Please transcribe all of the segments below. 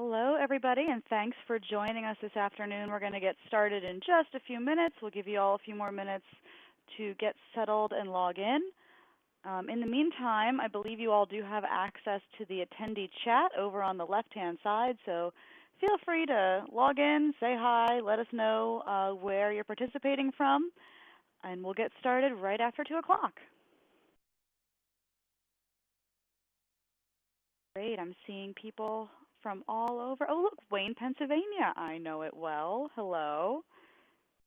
Hello, everybody, and thanks for joining us this afternoon. We're going to get started in just a few minutes. We'll give you all a few more minutes to get settled and log in. In the meantime, I believe you all do have access to the attendee chat over on the left-hand side, so feel free to log in, say hi, let us know where you're participating from, and we'll get started right after 2 o'clock. Great, I'm seeing people from all over. Oh, look, Wayne, Pennsylvania. I know it well. Hello.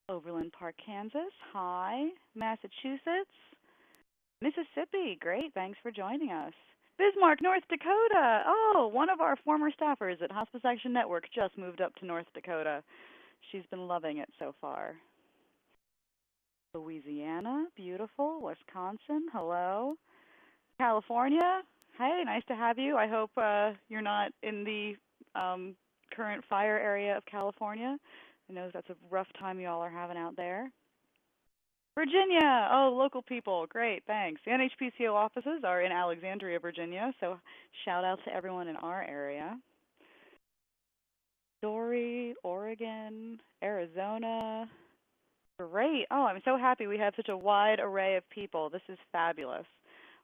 Overland Park, Kansas. Hi. Massachusetts. Mississippi. Great. Thanks for joining us. Bismarck, North Dakota. Oh, one of our former staffers at Hospice Action Network just moved up to North Dakota. She's been loving it so far. Louisiana. Beautiful. Wisconsin. Hello. California. Hey, nice to have you. I hope you're not in the current fire area of California. I know that's a rough time you all are having out there. Virginia. Oh, local people. Great, thanks. The NHPCO offices are in Alexandria, Virginia, so shout out to everyone in our area. Story, Oregon, Arizona. Great. Oh, I'm so happy we have such a wide array of people. This is fabulous.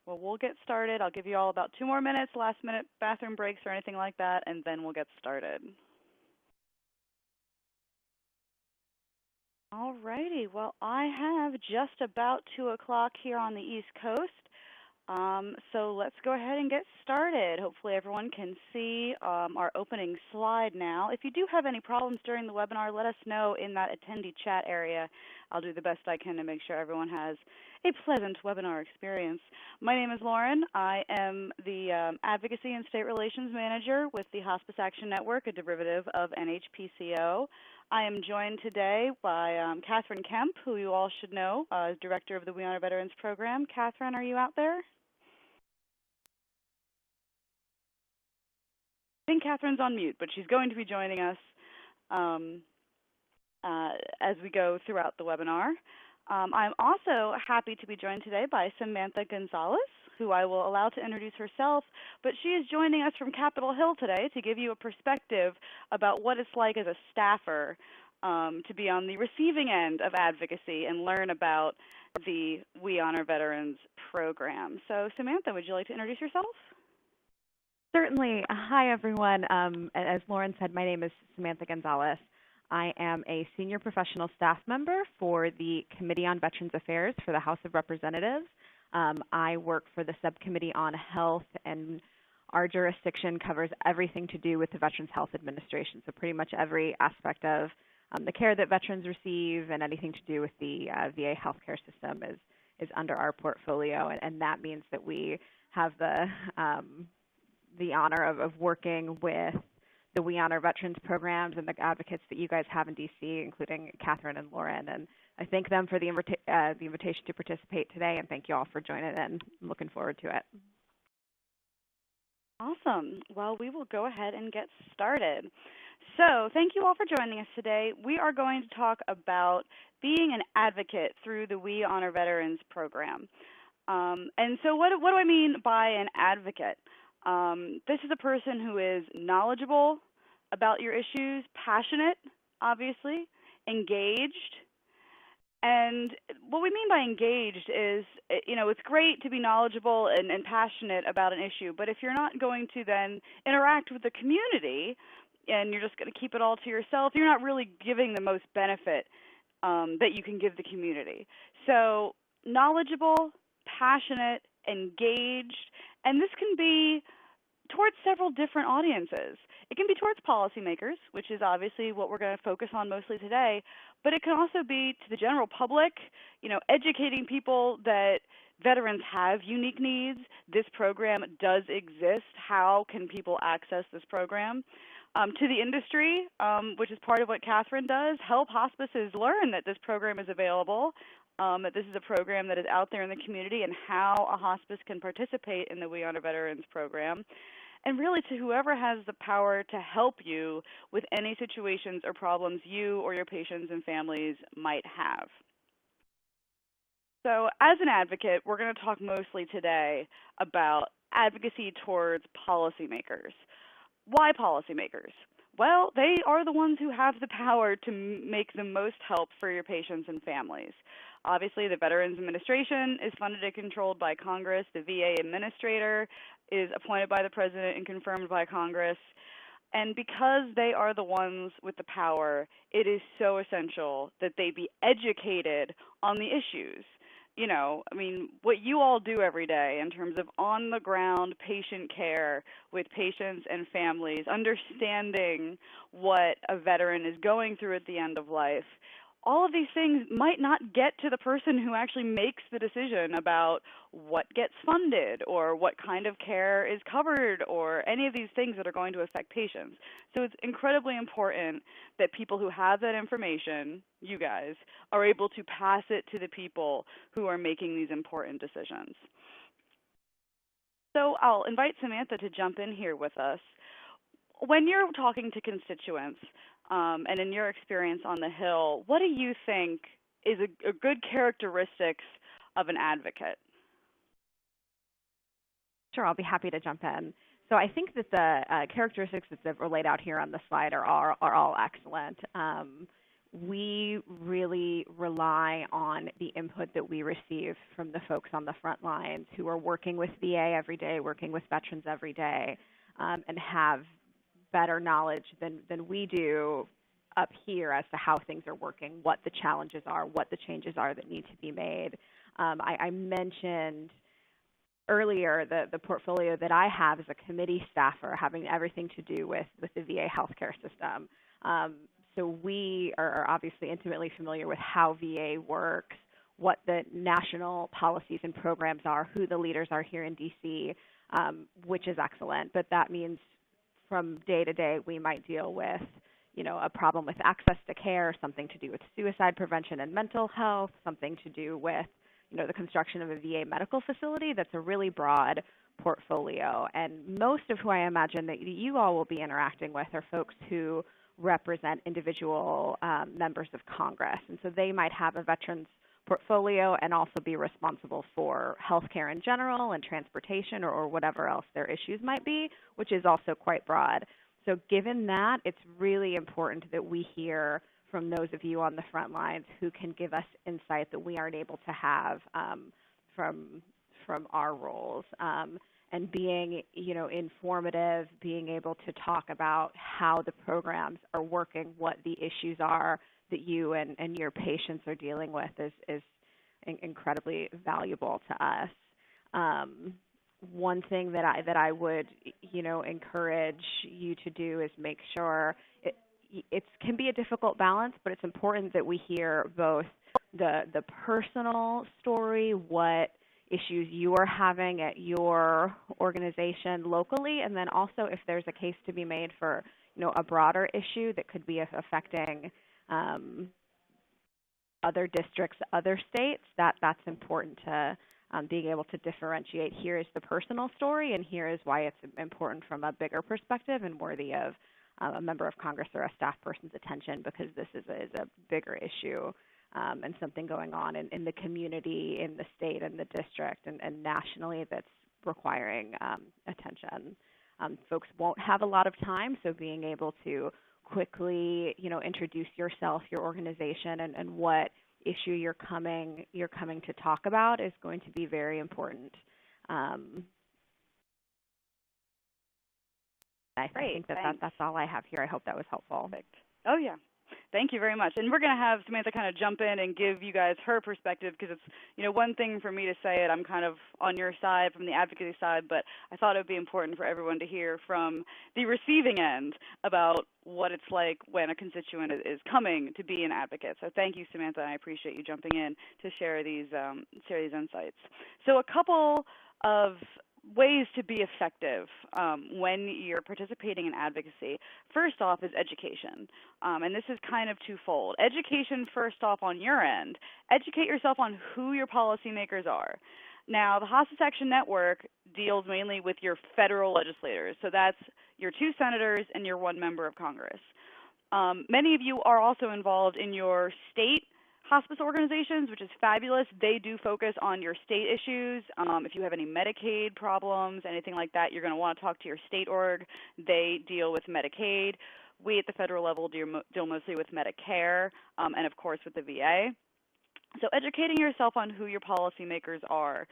Well, we'll get started. I'll give you all about 2 more minutes, last-minute bathroom breaks or anything like that, and then we'll get started. All righty. Well, I have just about 2 o'clock here on the East Coast. So let's go ahead and get started. Hopefully everyone can see our opening slide now. If you do have any problems during the webinar, let us know in that attendee chat area. I'll do the best I can to make sure everyone has a pleasant webinar experience. My name is Lauren. I am the Advocacy and State Relations Manager with the Hospice Action Network, a derivative of NHPCO. I am joined today by Catherine Kemp, who you all should know, as Director of the We Honor Veterans Program. Catherine, are you out there? I think Catherine's on mute, but she's going to be joining us as we go throughout the webinar. I'm also happy to be joined today by Samantha Gonzalez, who I will allow to introduce herself, but she is joining us from Capitol Hill today to give you a perspective about what it's like as a staffer to be on the receiving end of advocacy and learn about the We Honor Veterans program. So Samantha, would you like to introduce yourself? Certainly. Hi, everyone. As Lauren said, my name is Samantha Gonzalez. I am a senior professional staff member for the Committee on Veterans Affairs for the House of Representatives. I work for the Subcommittee on Health, and our jurisdiction covers everything to do with the Veterans Health Administration, so pretty much every aspect of the care that veterans receive and anything to do with the VA healthcare system is under our portfolio, and that means that we have the honor of working with the We Honor Veterans programs and the advocates that you guys have in D.C., including Catherine and Lauren. And I thank them for the invitation to participate today, and thank you all for joining in. I'm looking forward to it. Awesome. Well, we will go ahead and get started. So thank you all for joining us today. We are going to talk about being an advocate through the We Honor Veterans program. And so what do I mean by an advocate? This is a person who is knowledgeable about your issues, passionate, obviously, engaged. And what we mean by engaged is, it's great to be knowledgeable and passionate about an issue, but if you're not going to then interact with the community and you're just going to keep it all to yourself, you're not really giving the most benefit that you can give the community. So knowledgeable, passionate, engaged, and this can be towards several different audiences. It can be towards policymakers, which is obviously what we're going to focus on mostly today, but it can also be to the general public, educating people that veterans have unique needs. This program does exist. How can people access this program? To the industry, which is part of what Catherine does, help hospices learn that this program is available, that this is a program that is out there in the community, and how a hospice can participate in the We Honor Veterans program. And really to whoever has the power to help you with any situations or problems you or your patients and families might have. So as an advocate, we're going to talk mostly today about advocacy towards policymakers. Why policymakers? Well, they are the ones who have the power to make the most help for your patients and families. Obviously, the Veterans Administration is funded and controlled by Congress. The VA administrator is appointed by the President and confirmed by Congress. And because they are the ones with the power, it is so essential that they be educated on the issues. You know, I mean, what you all do every day in terms of on the ground patient care with patients and families, understanding what a veteran is going through at the end of life, all of these things might not get to the person who actually makes the decision about what gets funded or what kind of care is covered or any of these things that are going to affect patients. So it's incredibly important that people who have that information, you guys, are able to pass it to the people who are making these important decisions. So I'll invite Samantha to jump in here with us. When you're talking to constituents, and in your experience on the Hill, what do you think is a good characteristics of an advocate? Sure, I'll be happy to jump in. So I think that the characteristics that were laid out here on the slide are all excellent. We really rely on the input that we receive from the folks on the front lines who are working with VA every day, working with veterans every day, and have better knowledge than we do up here as to how things are working, what the challenges are, what the changes are that need to be made. I mentioned earlier the portfolio that I have as a committee staffer, having everything to do with the VA healthcare system. So we are obviously intimately familiar with how VA works, what the national policies and programs are, who the leaders are here in DC, which is excellent. But that means from day to day, we might deal with, a problem with access to care, something to do with suicide prevention and mental health, something to do with, the construction of a VA medical facility. That's a really broad portfolio. And most of who I imagine that you all will be interacting with are folks who represent individual members of Congress. And so they might have a veterans portfolio and also be responsible for healthcare in general and transportation or whatever else their issues might be, which is also quite broad. So given that, it's really important that we hear from those of you on the front lines who can give us insight that we aren't able to have from our roles. And being, informative, being able to talk about how the programs are working, what the issues are that you and your patients are dealing with is incredibly valuable to us. One thing that I would, encourage you to do is make sure it can be a difficult balance, but it's important that we hear both the personal story, what issues you are having at your organization locally, and then also if there's a case to be made for, a broader issue that could be affecting other districts, other states, that's important to being able to differentiate. Here is the personal story, and here is why it's important from a bigger perspective and worthy of a member of Congress or a staff person's attention, because this is a bigger issue and something going on in the community, in the state, and the district, and nationally that's requiring attention. Folks won't have a lot of time, so being able to quickly, introduce yourself, your organization, and what issue you're coming to talk about is going to be very important. I think that's all I have here. I hope that was helpful. Perfect. Oh, yeah. Thank you very much. And we're going to have Samantha kind of jump in and give you guys her perspective, because it's, one thing for me to say it, I'm kind of on your side from the advocacy side, but I thought it would be important for everyone to hear from the receiving end about what it's like when a constituent is coming to be an advocate. So thank you, Samantha, and I appreciate you jumping in to share these insights. So a couple of ways to be effective when you're participating in advocacy. First off is education, and this is kind of twofold. Education, first off, on your end. Educate yourself on who your policymakers are. Now, the Hostage Action Network deals mainly with your federal legislators, so that's your 2 senators and your 1 member of Congress. Many of you are also involved in your state hospice organizations, which is fabulous. They do focus on your state issues. If you have any Medicaid problems, anything like that, you're going to want to talk to your state org. They deal with Medicaid. We at the federal level deal mostly with Medicare and, of course, with the VA. So educating yourself on who your policymakers are.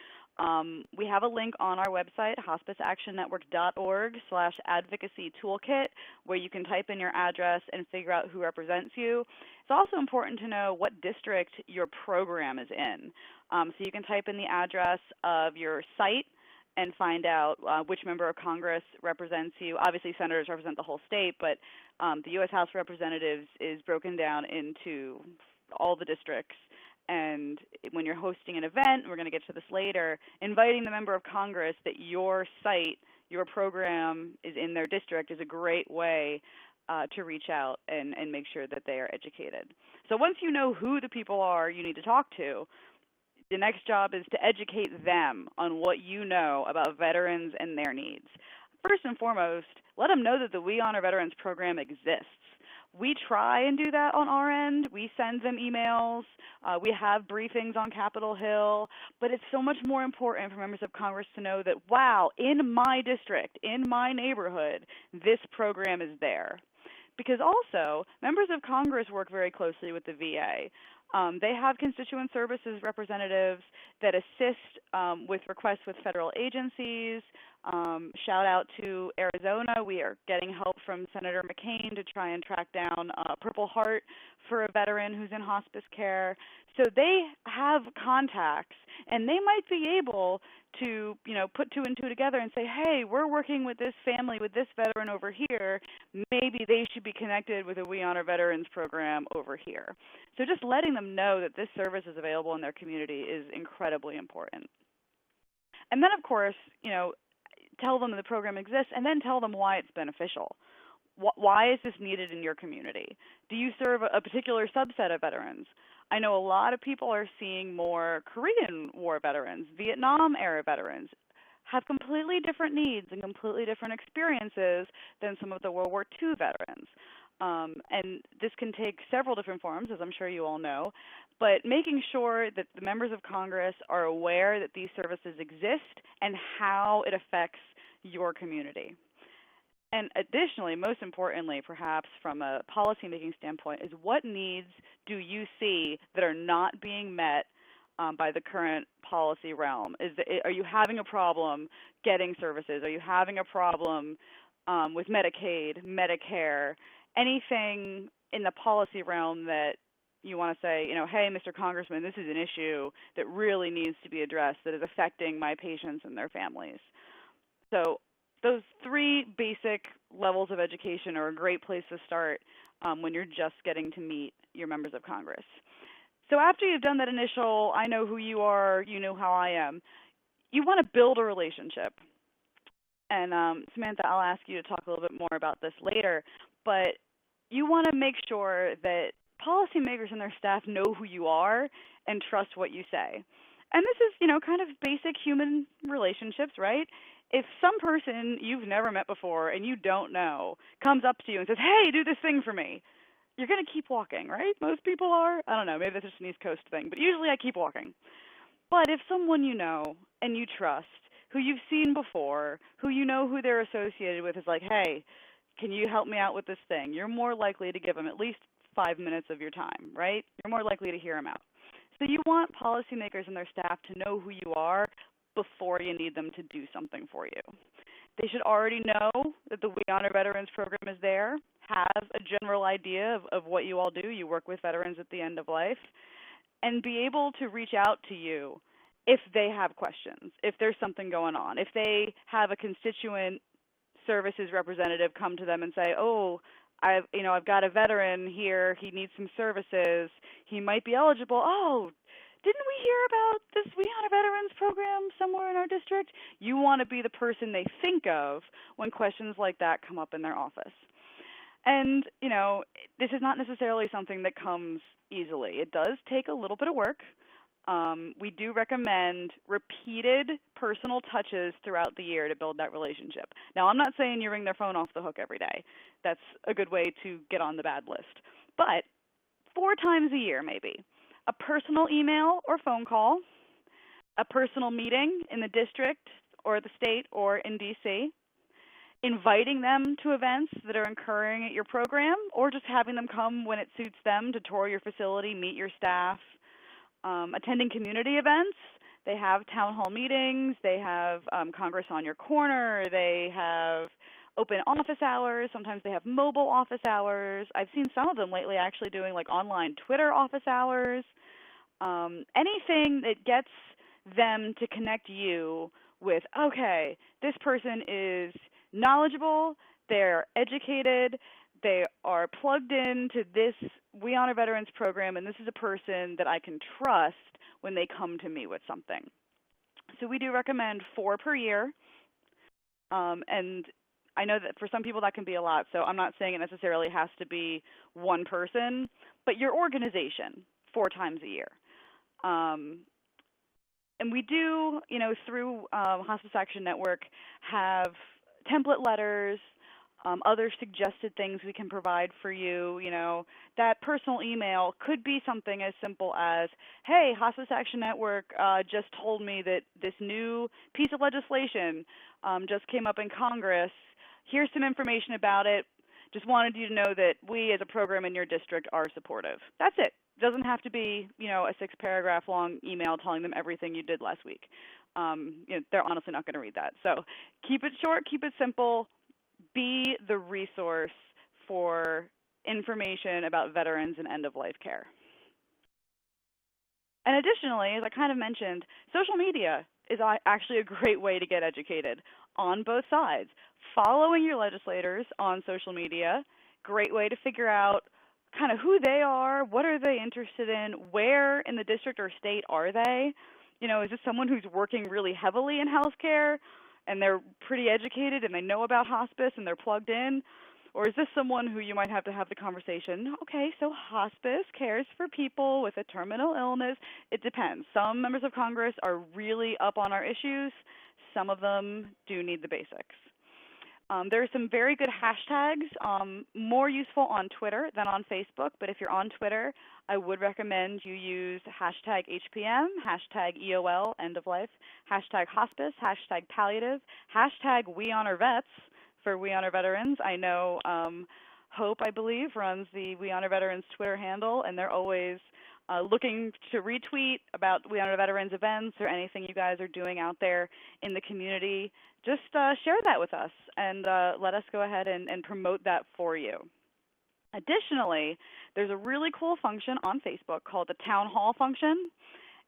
We have a link on our website, hospiceactionnetwork.org/advocacy toolkit, where you can type in your address and figure out who represents you. It's also important to know what district your program is in. So you can type in the address of your site and find out which member of Congress represents you. Obviously, senators represent the whole state, but the U.S. House of Representatives is broken down into all the districts. And when you're hosting an event, we're going to get to this later, inviting the member of Congress that your site, your program is in their district is a great way to reach out and make sure that they are educated. So once you know who the people are you need to talk to, the next job is to educate them on what you know about veterans and their needs. First and foremost, let them know that the We Honor Veterans program exists. We try and do that on our end. We send them emails. We have briefings on Capitol Hill. But it's so much more important for members of Congress to know that, wow, in my district, in my neighborhood, this program is there. Because also, members of Congress work very closely with the VA. They have constituent services representatives that assist with requests with federal agencies. Shout out to Arizona. We are getting help from Senator McCain to try and track down Purple Heart for a veteran who's in hospice care. So they have contacts, and they might be able to, put two and two together and say, hey, we're working with this family, with this veteran over here. Maybe they should be connected with a We Honor Veterans program over here. So just letting them know that this service is available in their community is incredibly important. And then, of course, tell them the program exists, and then tell them why it's beneficial. Why is this needed in your community? Do you serve a particular subset of veterans? I know a lot of people are seeing more Korean War veterans, Vietnam-era veterans, have completely different needs and completely different experiences than some of the World War II veterans. And this can take several different forms, as I'm sure you all know, but making sure that the members of Congress are aware that these services exist and how it affects your community. And additionally, most importantly, perhaps from a policymaking standpoint, is what needs do you see that are not being met by the current policy realm? Are you having a problem getting services? Are you having a problem with Medicaid, Medicare, anything in the policy realm that you want to say, hey, Mr. Congressman, this is an issue that really needs to be addressed that is affecting my patients and their families? So those three basic levels of education are a great place to start when you're just getting to meet your members of Congress. So after you've done that initial, I know who you are, you know how I am, you want to build a relationship. And Samantha, I'll ask you to talk a little bit more about this later, but you want to make sure that policymakers and their staff know who you are and trust what you say. And this is, kind of basic human relationships, right? If some person you've never met before and you don't know comes up to you and says, hey, do this thing for me, you're going to keep walking, right? Most people are. I don't know, maybe that's just an East Coast thing, but usually I keep walking. But if someone you know and you trust, who you've seen before, who you know who they're associated with, is like, hey, can you help me out with this thing? You're more likely to give them at least 5 minutes of your time, right? You're more likely to hear them out. So you want policymakers and their staff to know who you are before you need them to do something for you. They should already know that the We Honor Veterans program is there, have a general idea of what you all do. You work with veterans at the end of life, and be able to reach out to you if they have questions, if there's something going on, if they have a constituent services representative come to them and say, oh, I've got a veteran here, he needs some services, he might be eligible. Oh, didn't we hear about this We Honor Veterans program somewhere in our district? You want to be the person they think of when questions like that come up in their office. And, this is not necessarily something that comes easily. It does take a little bit of work. We do recommend repeated personal touches throughout the year to build that relationship. Now, I'm not saying you ring their phone off the hook every day. That's a good way to get on the bad list. But 4 times a year, maybe. a personal email or phone call, a personal meeting in the district or the state or in DC, inviting them to events that are occurring at your program, or just having them come when it suits them to tour your facility, meet your staff, attending community events. They have town hall meetings, they have Congress on your corner, they have open office hours, sometimes they have mobile office hours. I've seen some of them lately actually doing like online Twitter office hours. Anything that gets them to connect you with, okay, this person is knowledgeable, they're educated, they are plugged into this We Honor Veterans program, and this is a person that I can trust when they come to me with something. So we do recommend 4 per year, and I know that for some people that can be a lot, so I'm not saying it necessarily has to be one person, but your organization 4 times a year. And we do, through Hospice Action Network, have template letters, other suggested things we can provide for you. That personal email could be something as simple as, hey, Hospice Action Network just told me that this new piece of legislation just came up in Congress. Here's some information about it. Just wanted you to know that we as a program in your district are supportive. That's it. It doesn't have to be, a 6-paragraph long email telling them everything you did last week. They're honestly not going to read that. So keep it short, keep it simple. Be the resource for information about veterans and end-of-life care. And additionally, as I kind of mentioned, social media is actually a great way to get educated on both sides. Following your legislators on social media, great way to figure out kind of who they are, what are they interested in, where in the district or state are they? Is this someone who's working really heavily in healthcare and they're pretty educated and they know about hospice and they're plugged in? Or is this someone who you might have to have the conversation, okay, so hospice cares for people with a terminal illness. It depends. Some members of Congress are really up on our issues. Some of them do need the basics. There are some very good hashtags, more useful on Twitter than on Facebook, but if you're on Twitter, I would recommend you use hashtag HPM, hashtag EOL, end of life, hashtag hospice, hashtag palliative, hashtag We Honor Vets for We Honor Veterans. I know Hope, I believe, runs the We Honor Veterans Twitter handle, and they're always looking to retweet about We Honor Veterans events or anything you guys are doing out there in the community. Just share that with us and let us go ahead and promote that for you. Additionally, there's a really cool function on Facebook called the Town Hall function,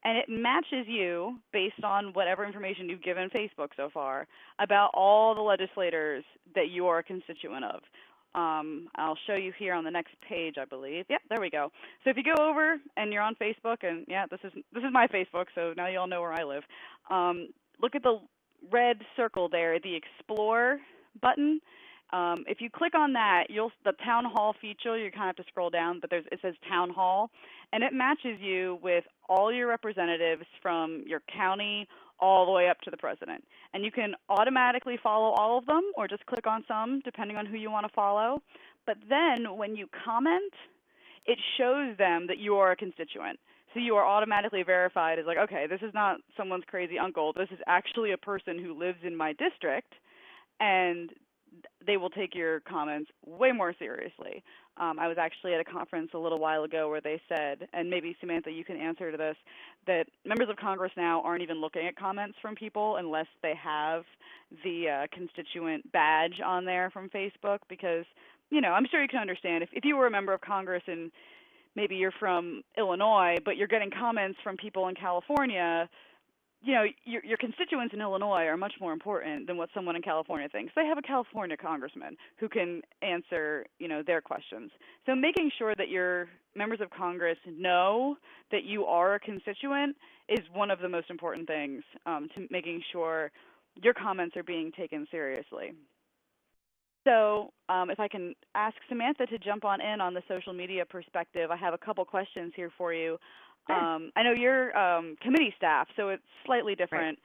and it matches you based on whatever information you've given Facebook so far about all the legislators that you are a constituent of. I'll show you here on the next page, I believe. Yep, there we go. So if you go over and you're on Facebook, and yeah, this is my Facebook, so now you all know where I live. Look at the red circle there, the Explore button. If you click on that, the Town Hall feature, you kind of have to scroll down, but it says Town Hall, and it matches you with all your representatives from your county all the way up to the president. And you can automatically follow all of them or just click on some, depending on who you want to follow. But then when you comment, it shows them that you are a constituent. So you are automatically verified as like, okay, this is not someone's crazy uncle. This is actually a person who lives in my district, and they will take your comments way more seriously. I was actually at a conference a little while ago where they said, and maybe Samantha, you can answer to this, that members of Congress now aren't even looking at comments from people unless they have the constituent badge on there from Facebook, because, I'm sure you can understand if you were a member of Congress and maybe you're from Illinois, but you're getting comments from people in California, your constituents in Illinois are much more important than what someone in California thinks. They have a California congressman who can answer, their questions. So making sure that your members of Congress know that you are a constituent is one of the most important things to making sure your comments are being taken seriously. So if I can ask Samantha to jump on the social media perspective, I have a couple questions here for you. Sure. I know you're committee staff, so it's slightly different.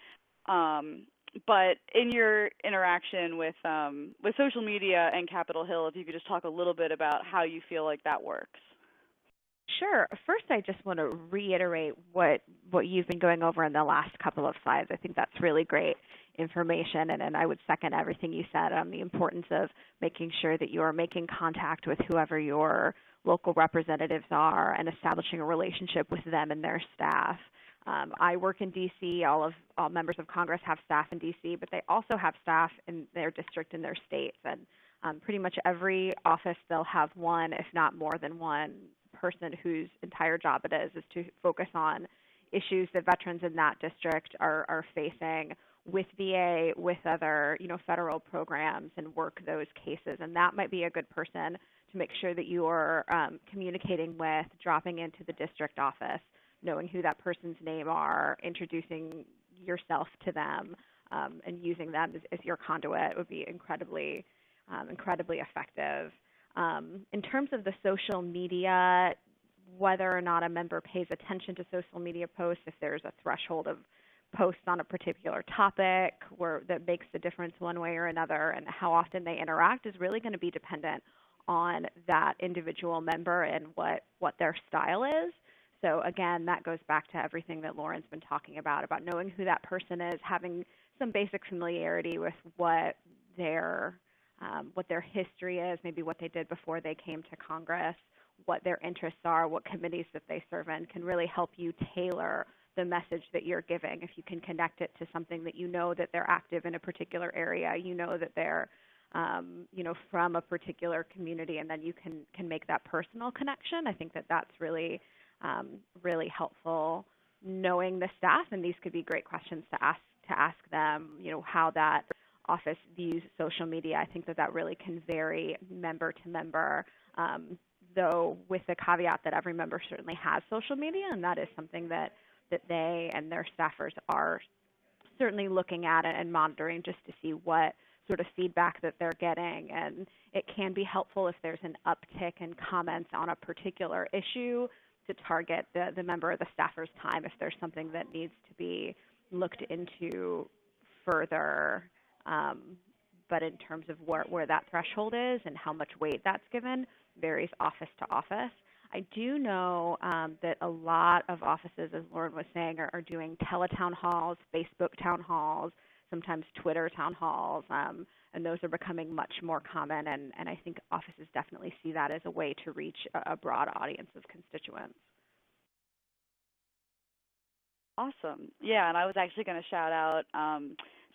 Right. But in your interaction with social media and Capitol Hill, if you could just talk a little bit about how you feel like that works. Sure. First, I just want to reiterate what you've been going over in the last couple of slides. I think that's really great information, and I would second everything you said on the importance of making sure that you are making contact with whoever your local representatives are and establishing a relationship with them and their staff. I work in D.C. All members of Congress have staff in D.C., but they also have staff in their district and their states. And pretty much every office, they'll have one, if not more than one, person whose entire job it is to focus on issues that veterans in that district are facing with VA, with other federal programs, and work those cases. And that might be a good person to make sure that you are communicating with, dropping into the district office, knowing who that person's name are, introducing yourself to them, and using them as your conduit would be incredibly effective. In terms of the social media, whether or not a member pays attention to social media posts, if there's a threshold of posts on a particular topic that makes the difference one way or another, and how often they interact is really going to be dependent on that individual member and what their style is. So again, that goes back to everything that Lauren's been talking about knowing who that person is, having some basic familiarity with what their history is, maybe what they did before they came to Congress, what their interests are, what committees that they serve in, can really help you tailor the message that you're giving. If you can connect it to something that you know that they're active in a particular area, you know that they're from a particular community, and then you can make that personal connection. I think that that's really helpful. Knowing the staff, and these could be great questions to ask them, how that office views social media. I think that really can vary member to member, though with the caveat that every member certainly has social media, and that is something that they and their staffers are certainly looking at and monitoring just to see what sort of feedback that they're getting. And it can be helpful if there's an uptick in comments on a particular issue to target the member or the staffer's time if there's something that needs to be looked into further. But in terms of where that threshold is and how much weight that's given, varies office to office. I do know that a lot of offices, as Lauren was saying, are doing teletown halls, Facebook town halls, sometimes Twitter town halls, and those are becoming much more common, and I think offices definitely see that as a way to reach a broad audience of constituents. Awesome. Yeah, and I was actually going to shout out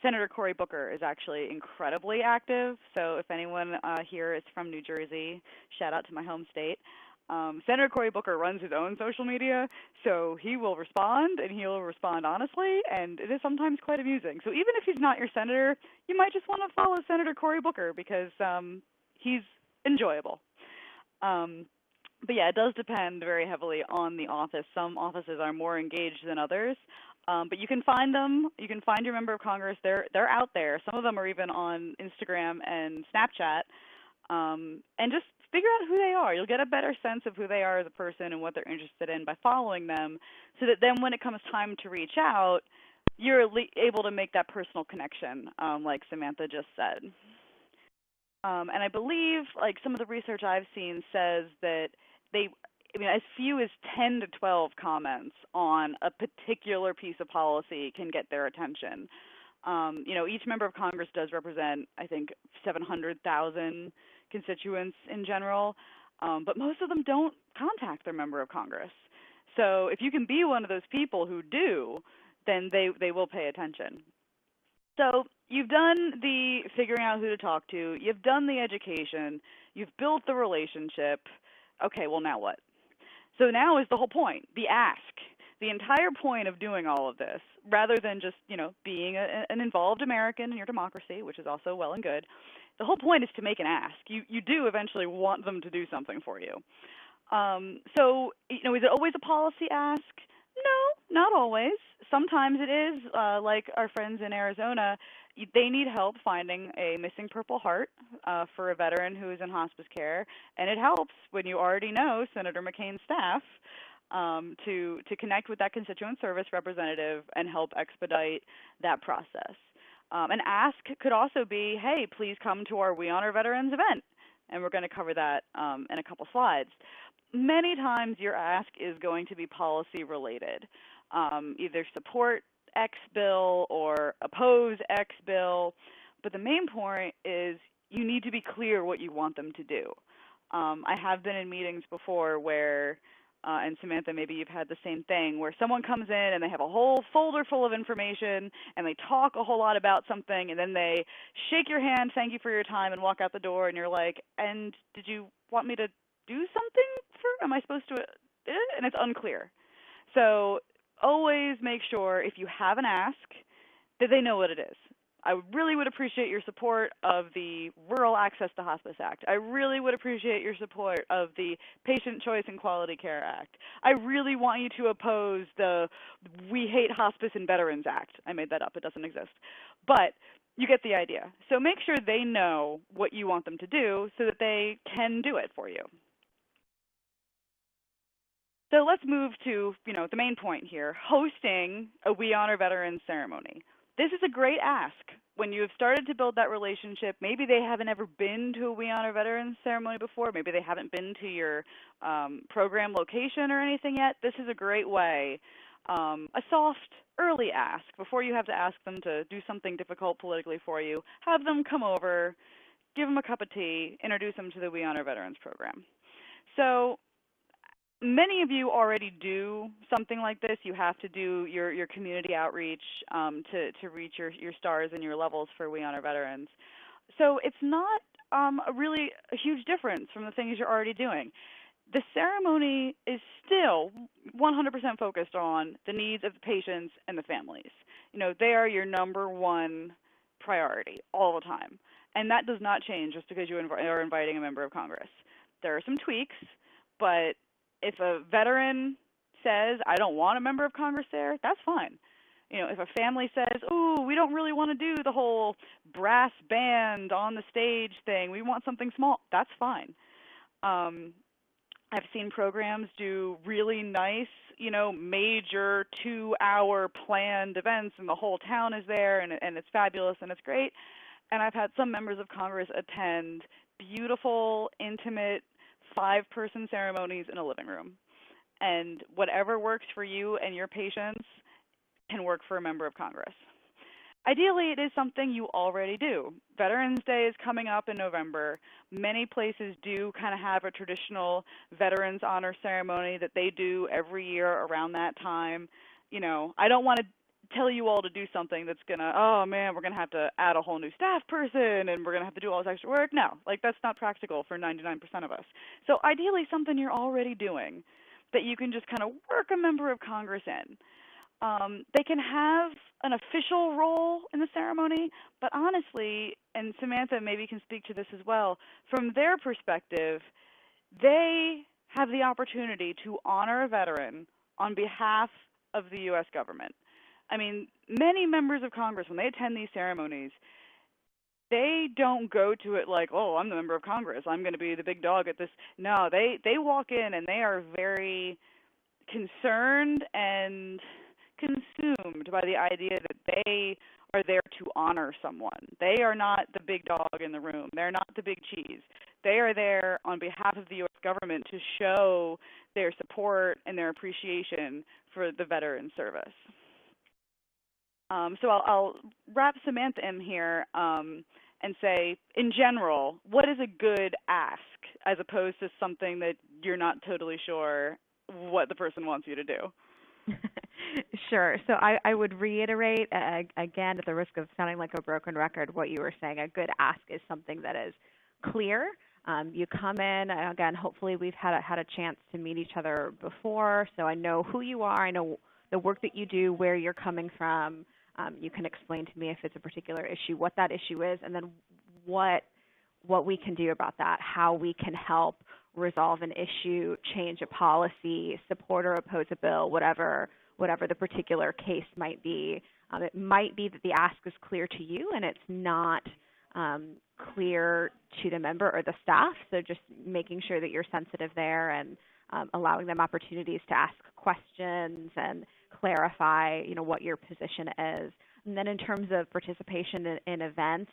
Senator Cory Booker is actually incredibly active. So if anyone here is from New Jersey, shout out to my home state. Senator Cory Booker runs his own social media, so he will respond, and he'll respond honestly, and it is sometimes quite amusing. So even if he's not your senator, you might just want to follow Senator Cory Booker because he's enjoyable. But yeah, it does depend very heavily on the office. Some offices are more engaged than others. But you can find them. You can find your member of Congress. They're out there. Some of them are even on Instagram and Snapchat. And just figure out who they are. You'll get a better sense of who they are as a person and what they're interested in by following them, so that then when it comes time to reach out, you're able to make that personal connection, like Samantha just said. And I believe, like, some of the research I've seen says that as few as 10 to 12 comments on a particular piece of policy can get their attention. Each member of Congress does represent, I think, 700,000 constituents in general, but most of them don't contact their member of Congress. So if you can be one of those people who do, then they will pay attention. So you've done the figuring out who to talk to, you've done the education, you've built the relationship. Okay, well, now what? So now is the whole point, the ask. The entire point of doing all of this, rather than just, being an involved American in your democracy, which is also well and good, the whole point is to make an ask. You do eventually want them to do something for you. So, is it always a policy ask? No, not always. Sometimes it is, like our friends in Arizona, they need help finding a missing Purple Heart for a veteran who is in hospice care, and it helps when you already know Senator McCain's staff to connect with that constituent service representative and help expedite that process. An ask could also be, hey, please come to our We Honor Veterans event, and we're going to cover that in a couple slides. many times your ask is going to be policy related, either support X bill or oppose X bill. But the main point is you need to be clear what you want them to do. I have been in meetings before where, and Samantha, maybe you've had the same thing, where someone comes in and they have a whole folder full of information and they talk a whole lot about something and then they shake your hand, thank you for your time, and walk out the door, and you're like, and did you want me to do something for, am I supposed to, and it's unclear. So always make sure if you have an ask that they know what it is. I really would appreciate your support of the Rural Access to Hospice Act. I really would appreciate your support of the Patient Choice and Quality Care Act. I really want you to oppose the We Hate Hospice and Veterans Act. I made that up. It doesn't exist. But you get the idea. So make sure they know what you want them to do so that they can do it for you. So let's move to, the main point here, hosting a We Honor Veterans ceremony. This is a great ask. When you have started to build that relationship, maybe they haven't ever been to a We Honor Veterans ceremony before, maybe they haven't been to your program location or anything yet. This is a great way, a soft, early ask, before you have to ask them to do something difficult politically for you. Have them come over, give them a cup of tea, introduce them to the We Honor Veterans program. So many of you already do something like this. You have to do your community outreach to reach your stars and your levels for We Honor Veterans. So it's not really a huge difference from the things you're already doing. The ceremony is still 100% focused on the needs of the patients and the families. They are your number one priority all the time. And that does not change just because you are inviting a member of Congress. There are some tweaks, but if a veteran says, I don't want a member of Congress there, that's fine. If a family says, ooh, we don't really want to do the whole brass band on the stage thing, we want something small, that's fine. I've seen programs do really nice, major 2-hour planned events, and the whole town is there, and it's fabulous, and it's great. And I've had some members of Congress attend beautiful, intimate, 5-person ceremonies in a living room. And whatever works for you and your patients can work for a member of Congress. Ideally, it is something you already do. Veterans Day is coming up in November. Many places do kind of have a traditional Veterans Honor Ceremony that they do every year around that time. I don't want to tell you all to do something that's going to, oh man, we're going to have to add a whole new staff person and we're going to have to do all this extra work. No, that's not practical for 99% of us. So ideally something you're already doing that you can just kind of work a member of Congress in. They can have an official role in the ceremony, but honestly, and Samantha maybe can speak to this as well, from their perspective, they have the opportunity to honor a veteran on behalf of the U.S. government. I mean, many members of Congress, when they attend these ceremonies, they don't go to it like, oh, I'm the member of Congress, I'm going to be the big dog at this. No, they walk in and they are very concerned and consumed by the idea that they are there to honor someone. They are not the big dog in the room. They're not the big cheese. They are there on behalf of the U.S. government to show their support and their appreciation for the veteran service. So I'll wrap Samantha in here and say, in general, what is a good ask as opposed to something that you're not totally sure what the person wants you to do? Sure. So I would reiterate, again, at the risk of sounding like a broken record, what you were saying. A good ask is something that is clear. You come in, again, hopefully we've had a chance to meet each other before, so I know who you are, I know the work that you do, where you're coming from. You can explain to me if it's a particular issue, what that issue is, and then what we can do about that, how we can help resolve an issue, change a policy, support or oppose a bill, whatever the particular case might be. It might be that the ask is clear to you and it's not clear to the member or the staff, so just making sure that you're sensitive there and allowing them opportunities to ask questions and clarify, what your position is. And then in terms of participation in events,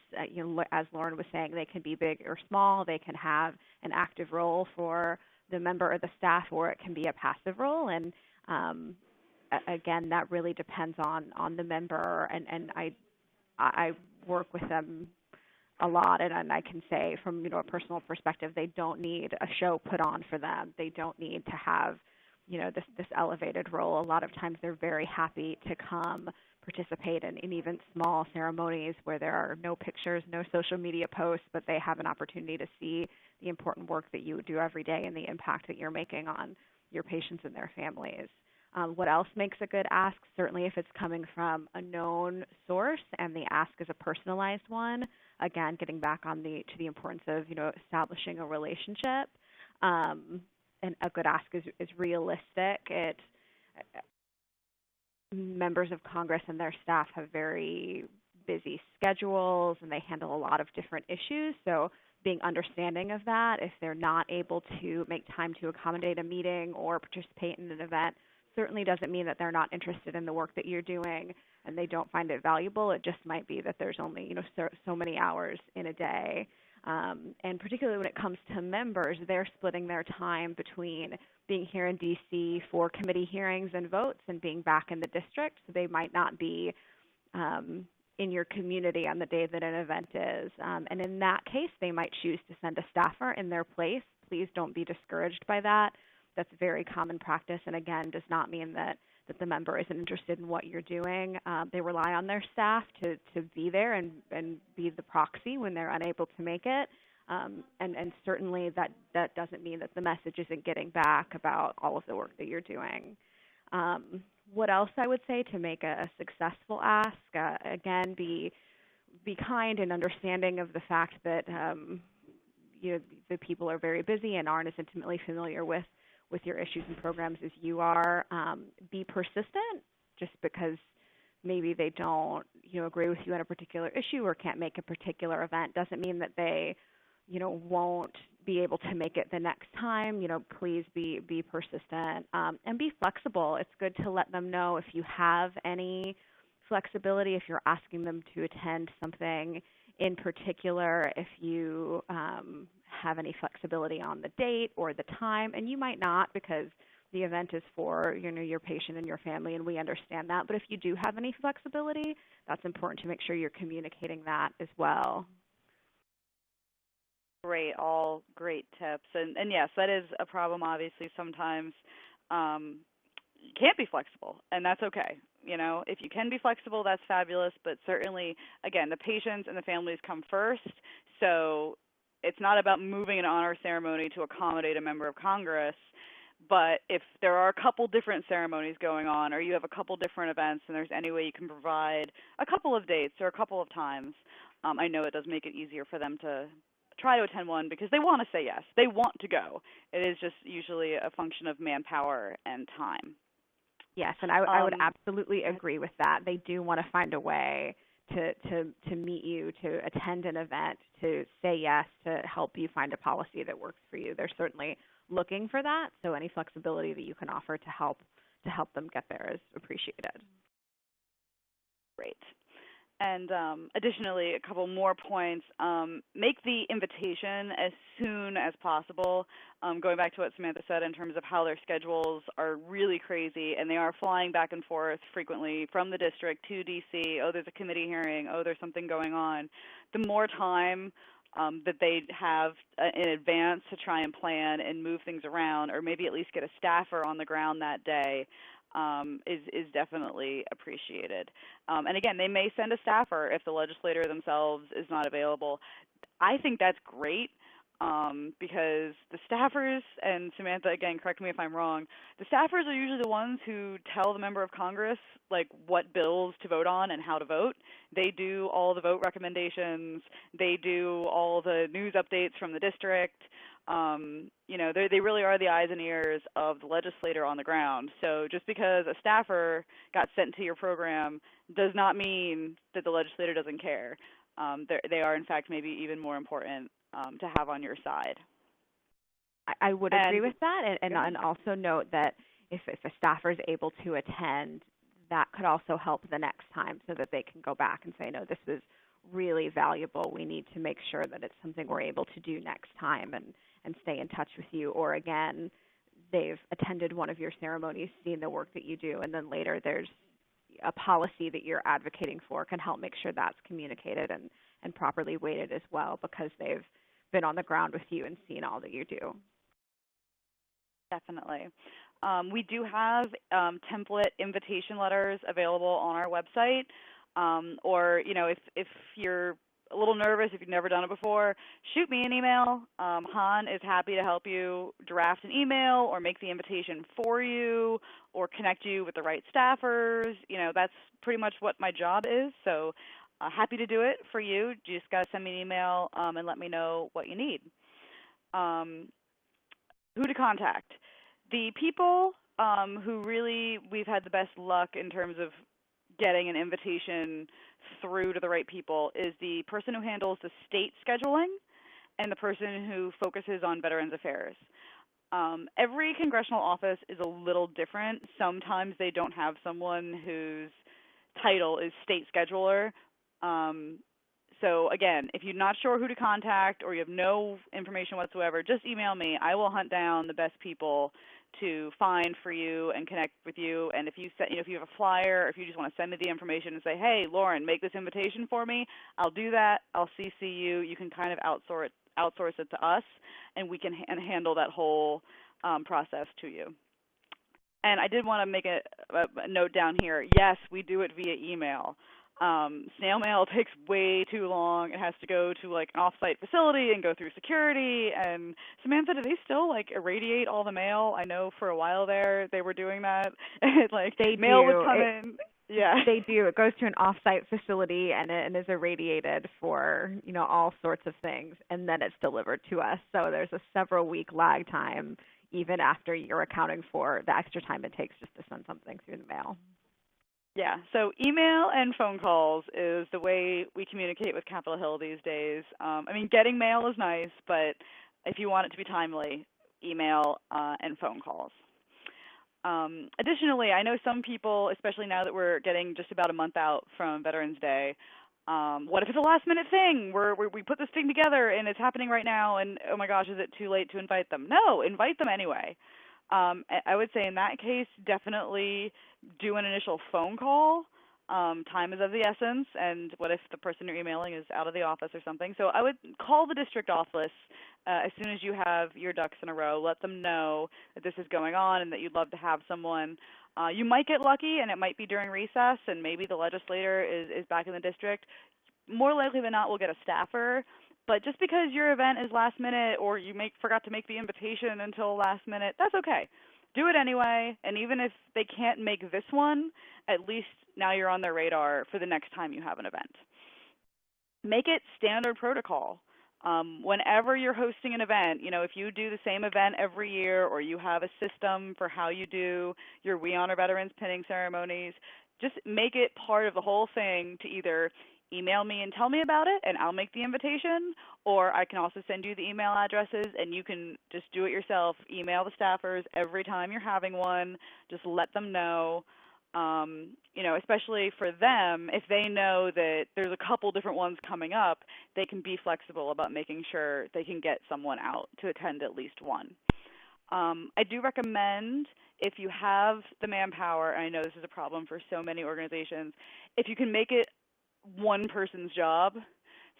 as Lauren was saying, they can be big or small. They can have an active role for the member or the staff, or it can be a passive role. And again, that really depends on the member. And I work with them a lot, and I can say from a personal perspective, they don't need a show put on for them. They don't need to have this elevated role. A lot of times they're very happy to come participate in even small ceremonies where there are no pictures, no social media posts, but they have an opportunity to see the important work that you do every day and the impact that you're making on your patients and their families. What else makes a good ask? Certainly if it's coming from a known source and the ask is a personalized one. Again, getting back to the importance of establishing a relationship. And a good ask is realistic. Members of Congress and their staff have very busy schedules and they handle a lot of different issues. So being understanding of that, if they're not able to make time to accommodate a meeting or participate in an event, certainly doesn't mean that they're not interested in the work that you're doing and they don't find it valuable. It just might be that there's only so many hours in a day. And particularly when it comes to members, they're splitting their time between being here in D.C. for committee hearings and votes and being back in the district. So they might not be in your community on the day that an event is. And in that case, they might choose to send a staffer in their place. Please don't be discouraged by that. That's very common practice, and again, does not mean that the member isn't interested in what you're doing. They rely on their staff to be there and be the proxy when they're unable to make it. And certainly that doesn't mean that the message isn't getting back about all of the work that you're doing. What else I would say to make a successful ask? Again, be kind and understanding of the fact that the people are very busy and aren't as intimately familiar with your issues and programs as you are. Be persistent. Just because maybe they don't agree with you on a particular issue or can't make a particular event doesn't mean that they won't be able to make it the next time. Please be persistent and be flexible. It's good to let them know if you have any flexibility, if you're asking them to attend something in particular, if you have any flexibility on the date or the time, and you might not because the event is for your patient and your family, and we understand that. But if you do have any flexibility, that's important to make sure you're communicating that as well. Great, all great tips. And yes, that is a problem, obviously. Sometimes you can't be flexible, and that's okay. If you can be flexible, that's fabulous, but certainly, again, the patients and the families come first, so it's not about moving an honor ceremony to accommodate a member of Congress, but if there are a couple different ceremonies going on or you have a couple different events and there's any way you can provide a couple of dates or a couple of times, I know it does make it easier for them to try to attend one because they want to say yes. They want to go. It is just usually a function of manpower and time. Yes, and I would absolutely agree with that. They do want to find a way to meet you, to attend an event, to say yes, to help you find a policy that works for you. They're certainly looking for that, so any flexibility that you can offer to help them get there is appreciated. Great. And additionally, a couple more points. Make the invitation as soon as possible. Going back to what Samantha said in terms of how their schedules are really crazy, and they are flying back and forth frequently from the district to D.C. Oh, there's a committee hearing. Oh, there's something going on. The more time that they have in advance to try and plan and move things around, or maybe at least get a staffer on the ground that day, is definitely appreciated. And again, they may send a staffer if the legislator themselves is not available. I think that's great because the staffers, and Samantha, again, correct me if I'm wrong, the staffers are usually the ones who tell the member of Congress what bills to vote on and how to vote. They do all the vote recommendations. They do all the news updates from the district. They really are the eyes and ears of the legislator on the ground. So just because a staffer got sent to your program does not mean that the legislator doesn't care. They are, in fact, maybe even more important to have on your side. I would agree with that, and also note that if a staffer is able to attend, that could also help the next time so that they can go back and say, no, this was really valuable, we need to make sure that it's something we're able to do next time and stay in touch with you. Or again, they've attended one of your ceremonies, seen the work that you do, and then later there's a policy that you're advocating for, can help make sure that's communicated and properly weighted as well, because they've been on the ground with you and seen all that you do. Definitely. We do have template invitation letters available on our website. Or, if you're a little nervous, if you've never done it before, shoot me an email. Han is happy to help you draft an email or make the invitation for you or connect you with the right staffers. That's pretty much what my job is. So happy to do it for you. You just got to send me an email and let me know what you need. Who to contact? The people who really we've had the best luck in terms of getting an invitation through to the right people is the person who handles the state scheduling and the person who focuses on Veterans Affairs. Every congressional office is a little different. Sometimes they don't have someone whose title is state scheduler. So again, if you're not sure who to contact or you have no information whatsoever, just email me. I will hunt down the best people to find for you and connect with you. And if you if you have a flyer, or if you just want to send me the information and say, hey, Lauren, make this invitation for me, I'll do that. I'll CC you. You can kind of outsource it to us, and we can handle that whole process to you. And I did want to make a note down here. Yes, we do it via email. Snail mail takes way too long. It has to go to like an off-site facility and go through security. And Samantha, do they still like irradiate all the mail? I know for a while there they were doing that. Mail would come in. Yeah, they do. It goes to an off-site facility and is irradiated for all sorts of things, and then it's delivered to us. So there's a several-week lag time, even after you're accounting for the extra time it takes just to send something through the mail. Yeah, so email and phone calls is the way we communicate with Capitol Hill these days. Getting mail is nice, but if you want it to be timely, email and phone calls. Additionally, I know some people, especially now that we're getting just about a month out from Veterans Day, what if it's a last-minute thing where we put this thing together and it's happening right now and, oh, my gosh, is it too late to invite them? No, invite them anyway. I would say in that case, definitely do an initial phone call. Time is of the essence, and what if the person you're emailing is out of the office or something? So I would call the district office as soon as you have your ducks in a row. Let them know that this is going on and that you'd love to have someone. You might get lucky, and it might be during recess, and maybe the legislator is back in the district. More likely than not, we'll get a staffer. But just because your event is last minute or you forgot to make the invitation until last minute, that's okay. Do it anyway, and even if they can't make this one, at least now you're on their radar for the next time you have an event. Make it standard protocol. Whenever you're hosting an event, if you do the same event every year or you have a system for how you do your We Honor Veterans pinning ceremonies, just make it part of the whole thing to either email me and tell me about it, and I'll make the invitation, or I can also send you the email addresses, and you can just do it yourself. Email the staffers every time you're having one. Just let them know, especially for them, if they know that there's a couple different ones coming up, they can be flexible about making sure they can get someone out to attend at least one. I do recommend, if you have the manpower, and I know this is a problem for so many organizations, if you can make it one person's job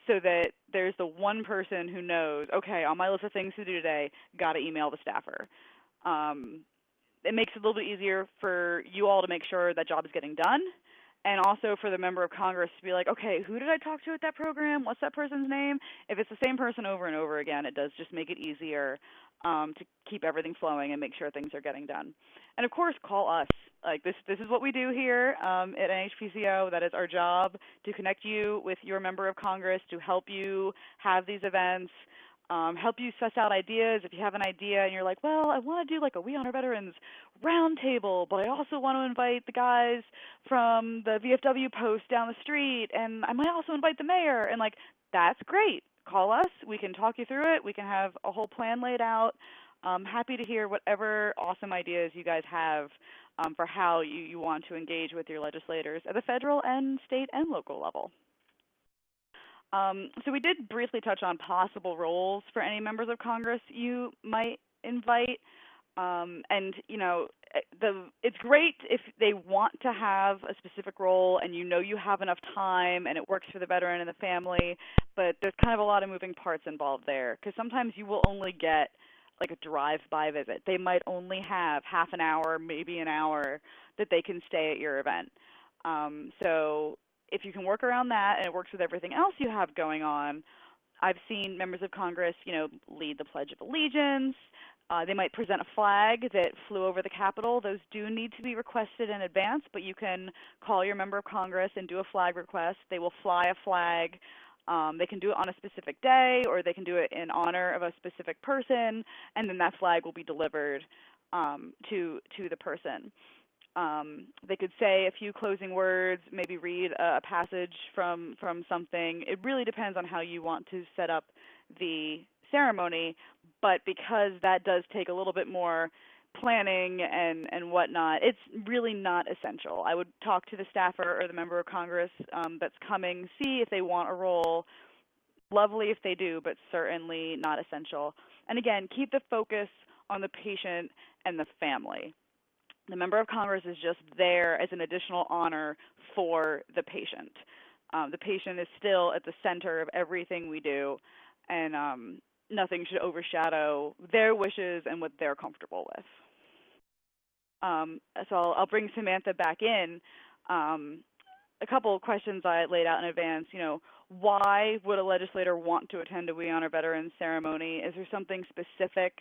so that there's the one person who knows, okay, on my list of things to do today, got to email the staffer. It makes it a little bit easier for you all to make sure that job is getting done, and also for the member of Congress to be like, okay, who did I talk to at that program? What's that person's name? If it's the same person over and over again, it does just make it easier to keep everything flowing and make sure things are getting done. And, of course, call us. This is what we do here at NHPCO. That is our job, to connect you with your member of Congress, to help you have these events, help you suss out ideas. If you have an idea and you're like, well, I want to do like a We Honor Veterans roundtable, but I also want to invite the guys from the VFW post down the street, and I might also invite the mayor, and that's great. Call us. We can talk you through it. We can have a whole plan laid out. Happy to hear whatever awesome ideas you guys have for how you want to engage with your legislators at the federal and state and local level. So we did briefly touch on possible roles for any members of Congress you might invite. And it's great if they want to have a specific role and you have enough time and it works for the veteran and the family, but there's kind of a lot of moving parts involved there because sometimes you will only get like a drive-by visit. They might only have half an hour, maybe an hour that they can stay at your event. So if you can work around that and it works with everything else you have going on, I've seen members of Congress, lead the Pledge of Allegiance. They might present a flag that flew over the Capitol. Those do need to be requested in advance, but you can call your member of Congress and do a flag request. They will fly a flag. They can do it on a specific day, or they can do it in honor of a specific person, and then that flag will be delivered to the person. They could say a few closing words, maybe read a passage from something. It really depends on how you want to set up the ceremony, but because that does take a little bit more planning and whatnot, it's really not essential. I would talk to the staffer or the member of Congress that's coming, see if they want a role. Lovely if they do, but certainly not essential. And again, keep the focus on the patient and the family. The member of Congress is just there as an additional honor for the patient. The patient is still at the center of everything we do, and nothing should overshadow their wishes and what they're comfortable with. So I'll bring Samantha back in. A couple of questions I laid out in advance. Why would a legislator want to attend a We Honor Veterans ceremony? Is there something specific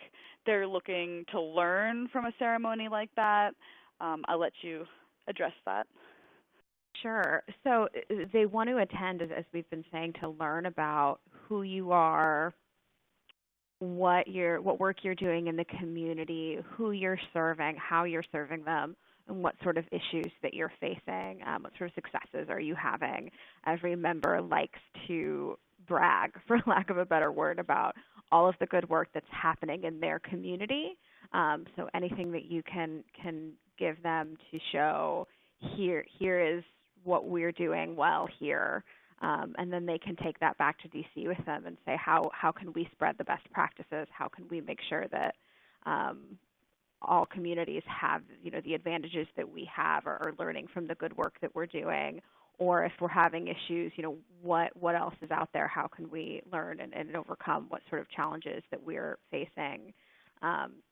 they're looking to learn from a ceremony like that? I'll let you address that. Sure. So they want to attend, as we've been saying, to learn about who you are, what work you're doing in the community, who you're serving, how you're serving them, and what sort of issues that you're facing, what sort of successes are you having. Every member likes to brag, for lack of a better word, about all of the good work that's happening in their community. So anything that you can give them to show, here is what we're doing well here. And then they can take that back to DC with them and say, how can we spread the best practices? How can we make sure that all communities have, the advantages that we have or are learning from the good work that we're doing? Or if we're having issues, what else is out there? How can we learn and overcome what sort of challenges that we're facing?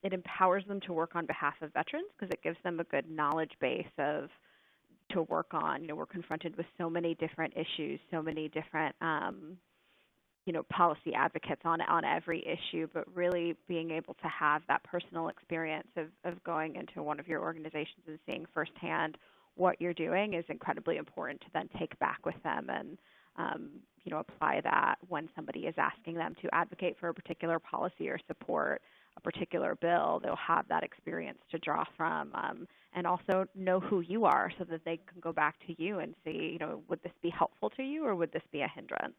It empowers them to work on behalf of veterans because it gives them a good knowledge base to work on. We're confronted with so many different issues, so many different, policy advocates on every issue, but really being able to have that personal experience of going into one of your organizations and seeing firsthand what you're doing is incredibly important to then take back with them and, apply that when somebody is asking them to advocate for a particular policy or support a particular bill. They'll have that experience to draw from, and also know who you are so that they can go back to you and see, would this be helpful to you or would this be a hindrance?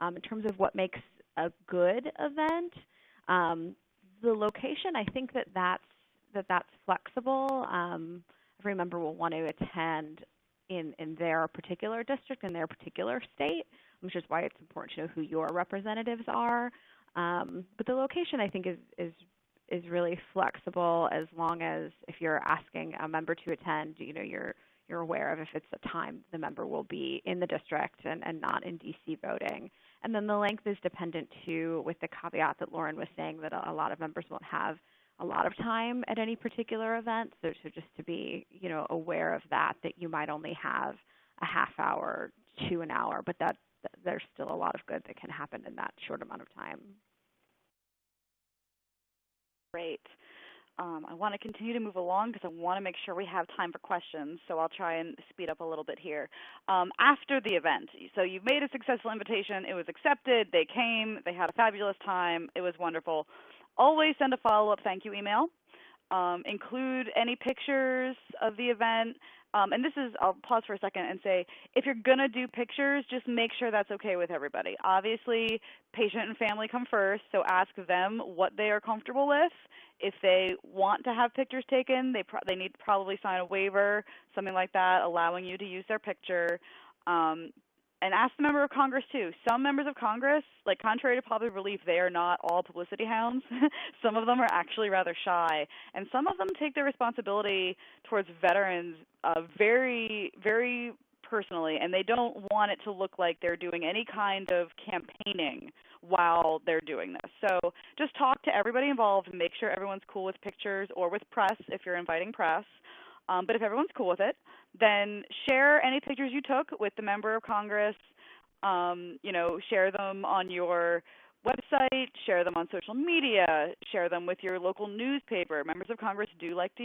In terms of what makes a good event, the location, I think that's flexible. Every member will want to attend in their particular district, in their particular state, which is why it's important to know who your representatives are. But the location, I think, is really flexible as long as if you're asking a member to attend, you're aware of if it's a time the member will be in the district and not in DC voting. And then the length is dependent too, with the caveat that Lauren was saying that a lot of members won't have a lot of time at any particular event. So just to be, aware of that you might only have a half hour to an hour, but that there's still a lot of good that can happen in that short amount of time. Great. I want to continue to move along because I want to make sure we have time for questions, so I'll try and speed up a little bit here. After the event, so you've made a successful invitation. It was accepted. They came. They had a fabulous time. It was wonderful. Always send a follow-up thank you email. Include any pictures of the event. And this is, I'll pause for a second and say, if you're going to do pictures, just make sure that's okay with everybody. Obviously, patient and family come first, so ask them what they are comfortable with. If they want to have pictures taken, they need to probably sign a waiver, something like that, allowing you to use their picture. And ask the member of Congress too. Some members of Congress, like contrary to popular belief, they are not all publicity hounds. Some of them are actually rather shy, and some of them take their responsibility towards veterans very, very personally, and they don't want it to look like they're doing any kind of campaigning while they're doing this. So just talk to everybody involved and make sure everyone's cool with pictures or with press if you're inviting press. But if everyone's cool with it, then share any pictures you took with the member of Congress. Share them on your website, share them on social media, share them with your local newspaper. Members of Congress do like to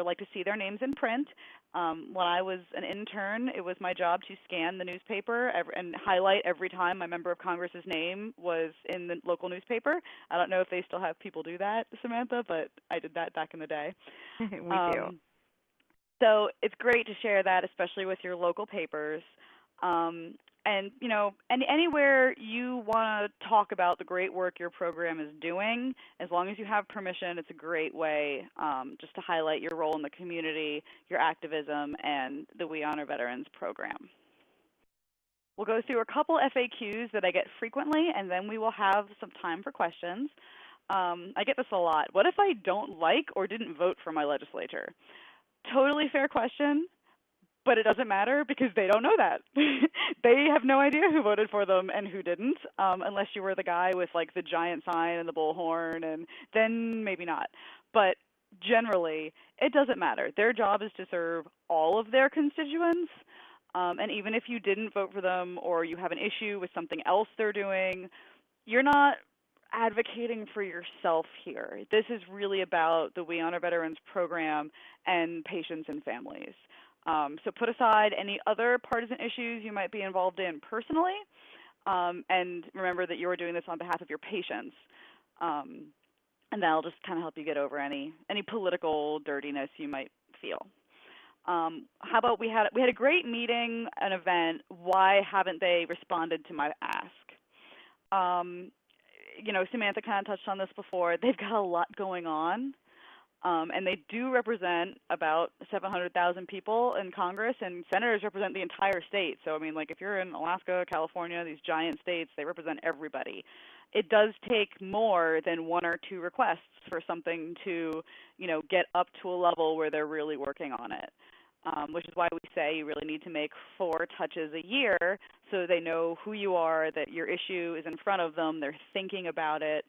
like to see their names in print. When I was an intern, it was my job to scan the newspaper and highlight every time my member of Congress's name was in the local newspaper. I don't know if they still have people do that, Samantha, but I did that back in the day. We do. So it's great to share that, especially with your local papers. Anywhere you want to talk about the great work your program is doing, as long as you have permission, it's a great way just to highlight your role in the community, your activism, and the We Honor Veterans program. We'll go through a couple FAQs that I get frequently, and then we will have some time for questions. I get this a lot. What if I don't like or didn't vote for my legislature? Totally fair question, but it doesn't matter because they don't know that. They have no idea who voted for them and who didn't, unless you were the guy with like the giant sign and the bullhorn, and then maybe not. But generally, it doesn't matter. Their job is to serve all of their constituents, and even if you didn't vote for them or you have an issue with something else they're doing, you're not advocating for yourself here. This is really about the We Honor Veterans program and patients and families. So put aside any other partisan issues you might be involved in personally, and remember that you're doing this on behalf of your patients. And that'll just kind of help you get over any political dirtiness you might feel. How about we had a great meeting, an event. Why haven't they responded to my ask? Samantha kind of touched on this before. They've got a lot going on, and they do represent about 700,000 people in Congress, and senators represent the entire state. So, if you're in Alaska, California, these giant states, they represent everybody. It does take more than one or two requests for something to, get up to a level where they're really working on it. Which is why we say you really need to make 4 touches a year so they know who you are, that your issue is in front of them, they're thinking about it.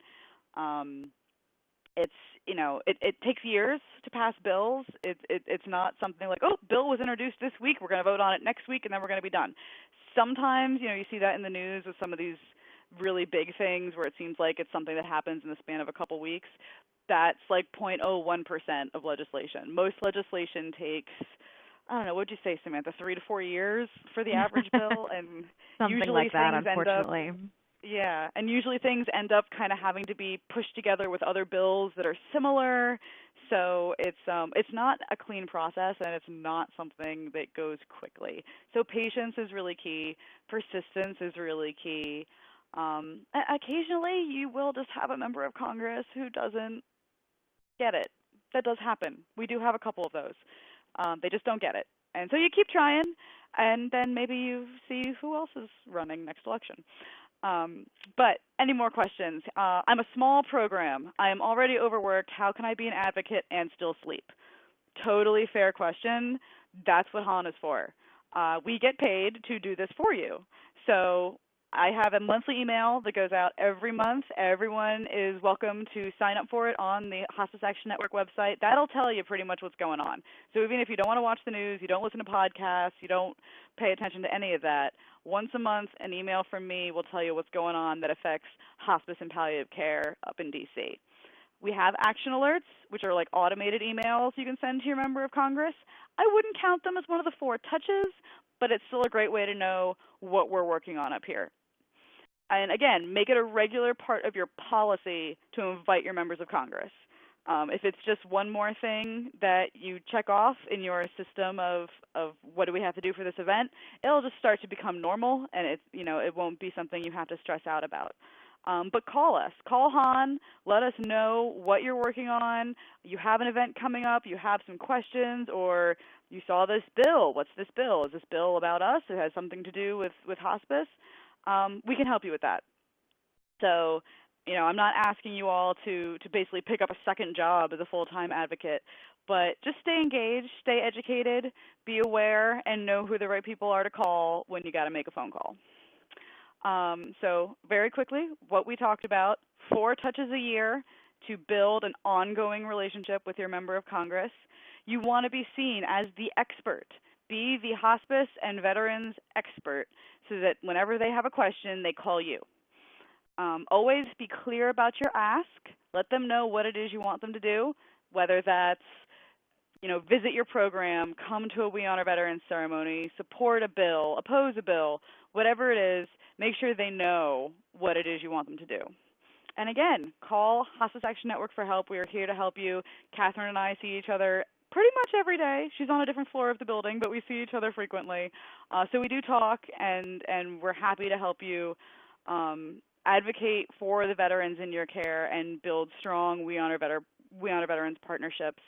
It takes years to pass bills. It's not something like, oh, bill was introduced this week, we're going to vote on it next week, and then we're going to be done. Sometimes, you see that in the news with some of these really big things where it seems like it's something that happens in the span of a couple weeks. That's like 0.01% of legislation. Most legislation takes, I don't know, what'd you say, Samantha, 3 to 4 years for the average bill? And something usually like that, things unfortunately. and usually things end up kind of having to be pushed together with other bills that are similar. So it's not a clean process, and it's not something that goes quickly. So patience is really key. Persistence is really key. Occasionally, you will just have a member of Congress who doesn't get it. That does happen. We do have a couple of those. They just don't get it. And so you keep trying, and then maybe you see who else is running next election. But any more questions? I'm a small program. I am already overworked. How can I be an advocate and still sleep? Totally fair question. That's what HON is for. We get paid to do this for you. So I have a monthly email that goes out every month. Everyone is welcome to sign up for it on the Hospice Action Network website. That'll tell you pretty much what's going on. So even if you don't want to watch the news, you don't listen to podcasts, you don't pay attention to any of that, once a month an email from me will tell you what's going on that affects hospice and palliative care up in D.C. We have action alerts, which are like automated emails you can send to your member of Congress. I wouldn't count them as one of the 4 touches, but it's still a great way to know what we're working on up here. And again, make it a regular part of your policy to invite your members of Congress. If it's just one more thing that you check off in your system of what do we have to do for this event, it'll just start to become normal, and it won't be something you have to stress out about. But call us. Call Han. Let us know what you're working on. You have an event coming up. You have some questions, or you saw this bill. What's this bill? Is this bill about us? It has something to do with hospice. We can help you with that. So, I'm not asking you all to basically pick up a second job as a full-time advocate, but just stay engaged, stay educated, be aware, and know who the right people are to call when you got to make a phone call. So very quickly, what we talked about, 4 touches a year to build an ongoing relationship with your member of Congress. You want to be seen as the expert. Be the hospice and veterans expert so that whenever they have a question, they call you. Always be clear about your ask. Let them know what it is you want them to do, whether that's visit your program, come to a We Honor Veterans ceremony, support a bill, oppose a bill, whatever it is, make sure they know what it is you want them to do. And again, call Hospice Action Network for help. We are here to help you. Catherine and I see each other pretty much every day. She's on a different floor of the building, but we see each other frequently. So we do talk, and we're happy to help you advocate for the veterans in your care and build strong We Honor Veterans partnerships